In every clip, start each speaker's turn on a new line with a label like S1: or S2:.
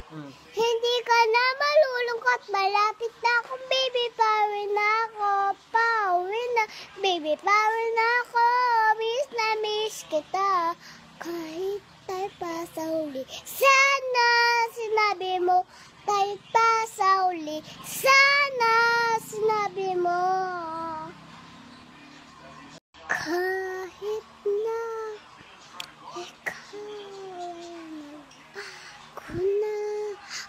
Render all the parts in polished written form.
S1: Hindi ka na malulungkot, malapit na akong baby, pauwi na ako, pauwi na, baby, pauwi na ako, miss na miss kita, kahit tayo pa sa huli, sana sinabi mo, tayo pa sa huli, sana sinabi mo, kahit na ikaw ako na,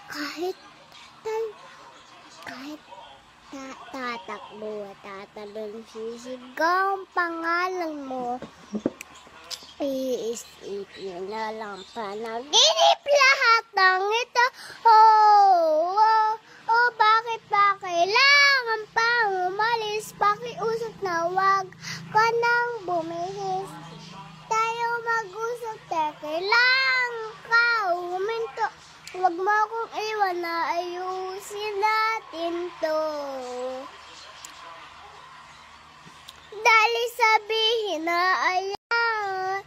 S1: kahit tatakbo at tatalon, sisigaw ang pangalan mo, iisipin na lang panaginip lahat ng ito. Oh, bakit pa kailangan pang umalis? Pakiusap na wag ka nang bumihis. Tayo mag-usap, kailangan ka uminto. Huwag mo akong iwan na ayusin natin to. Dali sabihin na ayan,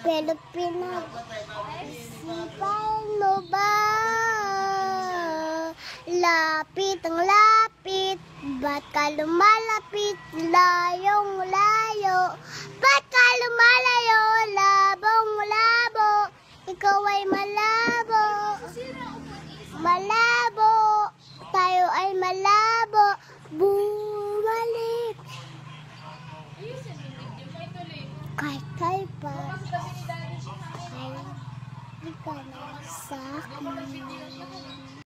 S1: pero pinag-isipan mo ba? Lapit ang lapit, ba't ka lumalapit? Layong layo, ba't ka lumalayo? Labong labo, ikaw ay malabo. Malabo, tayo ay malabo. Bumalik kahit tayo pa ay di ka na sa akin.